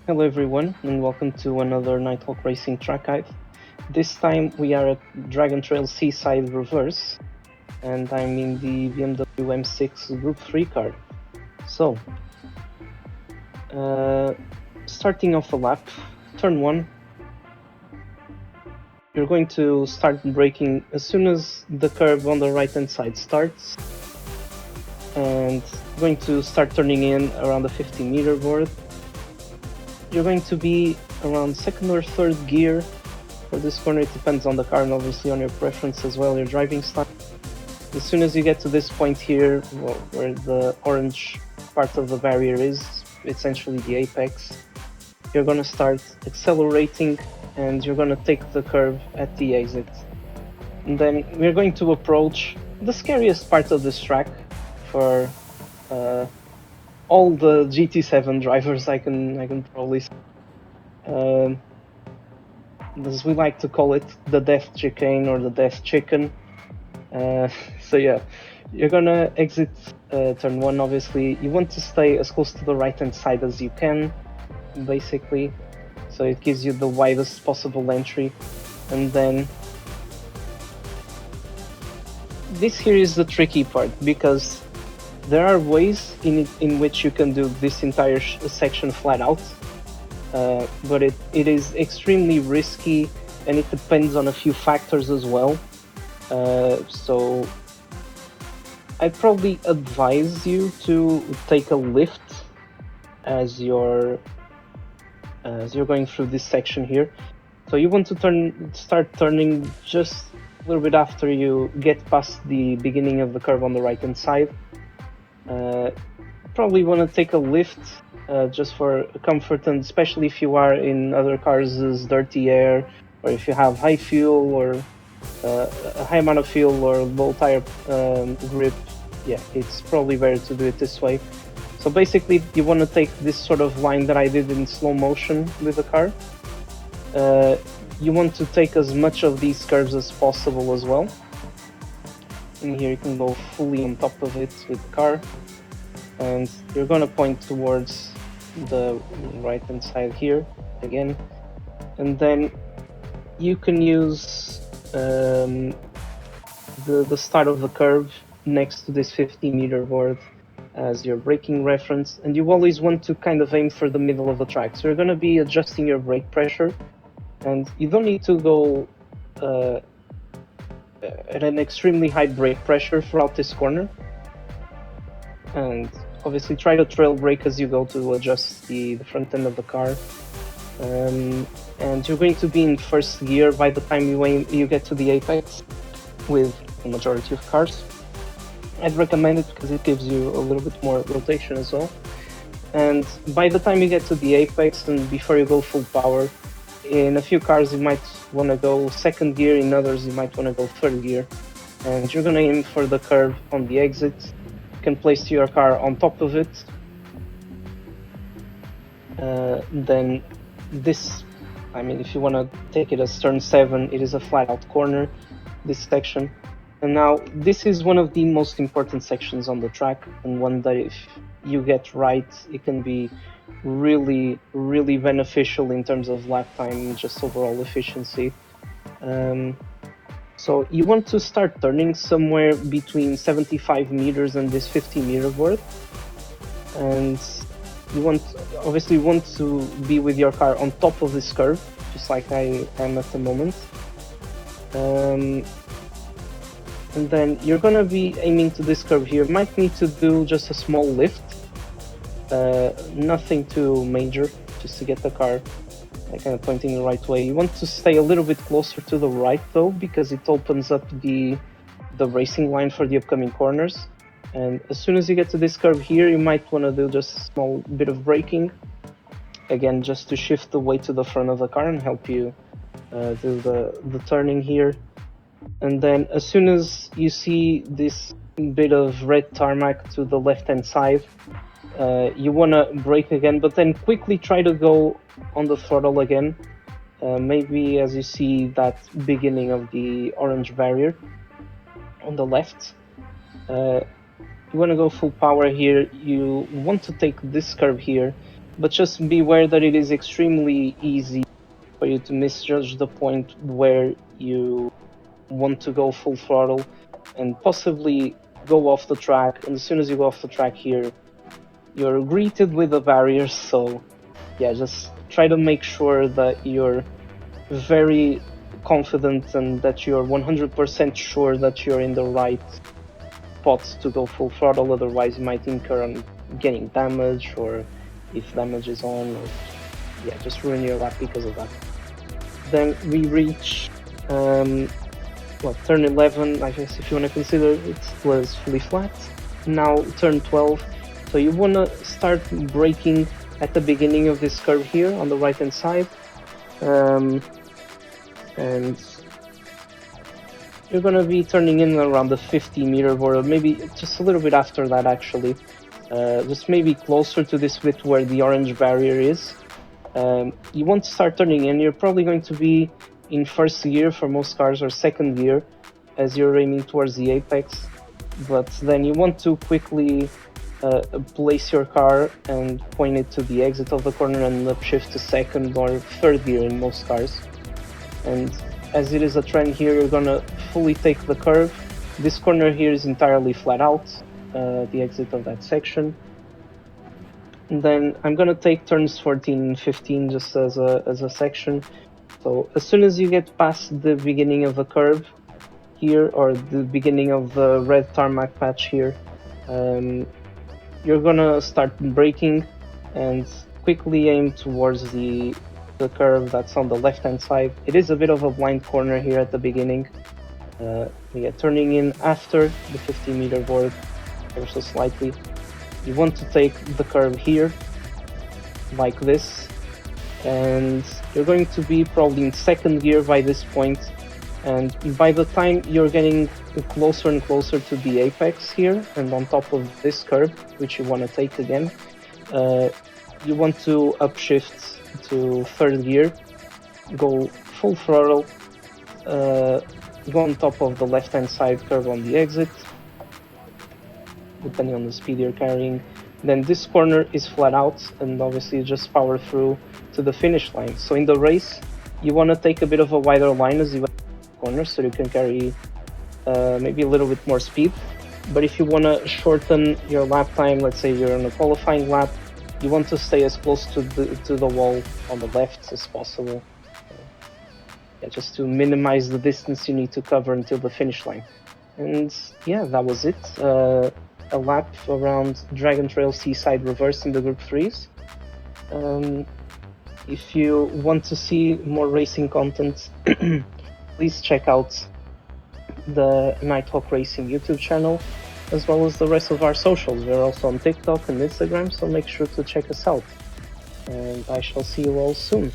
Hello everyone, and welcome to another Nighthawk Racing track guide. This time we are at Dragon Trail Seaside Reverse, and I'm in the BMW M6 Group 3 car. So, starting off a lap, turn 1, you're going to start braking as soon as the curve on the right hand side starts, and going to start turning in around the 50-meter board. You're going to be around second or third gear for this corner. It depends on the car and obviously on your preference as well, your driving style. As soon as you get to this point here, where the orange part of the barrier is, essentially the apex, you're going to start accelerating and you're going to take the curve at the exit. And then we're going to approach the scariest part of this track for all the GT7 drivers, I can probably say. As we like to call it, the death chicane or the death chicken. So yeah, you're gonna exit turn 1, obviously. You want to stay as close to the right hand side as you can, basically, so it gives you the widest possible entry. And then this here is the tricky part, because there are ways in which you can do this entire section flat out, but it is extremely risky and it depends on a few factors as well. So I'd probably advise you to take a lift as you're going through this section here. So you want to start turning just a little bit after you get past the beginning of the curve on the right hand side. Probably want to take a lift just for comfort, and especially if you are in other cars' dirty air, or if you have high fuel or a high amount of fuel or low tire grip. Yeah, it's probably better to do it this way. So basically, you want to take this sort of line that I did in slow motion with the car. You want to take as much of these curves as possible as well. And here you can go fully on top of it with the car. And you're going to point towards the right hand side here again. And then you can use the start of the curve next to this 50-meter board as your braking reference, and you always want to kind of aim for the middle of the track. So you're going to be adjusting your brake pressure, and you don't need to go at an extremely high brake pressure throughout this corner. And obviously try to trail brake as you go to adjust the front end of the car. And you're going to be in first gear by the time you get to the apex with the majority of cars. I'd recommend it because it gives you a little bit more rotation as well. And by the time you get to the apex and before you go full power, in a few cars you might want to go second gear, in others you might want to go third gear. And you're going to aim for the curve on the exit. You can place your car on top of it. Then this, I mean, if you want to take it as turn 7, it is a flat out corner, this section. And now this is one of the most important sections on the track, and one that if you get right, it can be really, really beneficial in terms of lap time and just overall efficiency. So you want to start turning somewhere between 75 meters and this 50-meter board. And you obviously want to be with your car on top of this curve, just like I am at the moment. And then you're going to be aiming to this curve here. Might need to do just a small lift, nothing too major, just to get the car kind of pointing the right way. You want to stay a little bit closer to the right though, because it opens up the racing line for the upcoming corners. And as soon as you get to this curve here, you might want to do just a small bit of braking, again just to shift the weight to the front of the car and help you do the turning here. And then as soon as you see this bit of red tarmac to the left hand side, you want to brake again, but then quickly try to go on the throttle again, maybe as you see that beginning of the orange barrier on the left. You want to go full power here. You want to take this curve here but just beware that it is extremely easy for you to misjudge the point where you want to go full throttle and possibly go off the track. And as soon as you go off the track here, you're greeted with a barrier. So yeah, just try to make sure that you're very confident and that you're 100% sure that you're in the right spot to go full throttle. Otherwise, you might incur on getting damage, or if damage is on, or yeah, just ruin your lap because of that. Then we reach turn 11, I guess if you want to consider it was fully flat. Now turn 12, so you want to start braking at the beginning of this curve here on the right hand side, and you're going to be turning in around the 50-meter border, maybe just a little bit after that actually, just maybe closer to this bit where the orange barrier is. You want to start turning in. You're probably going to be in first gear for most cars, or second gear as you're aiming towards the apex, but then you want to quickly place your car and point it to the exit of the corner and upshift to second or third gear in most cars. And as it is a trend here, you're gonna fully take the curve. This corner here is entirely flat out, the exit of that section. And then I'm gonna take turns 14 and 15 just as a section. So as soon as you get past the beginning of the curve here, or the beginning of the red tarmac patch here, you're gonna start braking and quickly aim towards the curve that's on the left hand side. It is a bit of a blind corner here at the beginning. Yeah, turning in after the 50-meter board ever so slightly. You want to take the curve here like this, and you're going to be probably in second gear by this point, and by the time you're getting closer and closer to the apex here and on top of this curve, which you want to take again, you want to upshift to third gear, go full throttle, go on top of the left hand side curve on the exit, depending on the speed you're carrying. Then this corner is flat out, and obviously just power through to the finish line. So in the race, you want to take a bit of a wider line as you enter the corner, so you can carry maybe a little bit more speed. But if you want to shorten your lap time, let's say you're on a qualifying lap, you want to stay as close to the wall on the left as possible. Yeah, just to minimize the distance you need to cover until the finish line. And yeah, that was it. A lap around Dragon Trail Seaside Reverse in the Group 3s. If you want to see more racing content, please check out the Nighthawk Racing YouTube channel, as well as the rest of our socials. We're also on TikTok and Instagram, so make sure to check us out. And I shall see you all soon.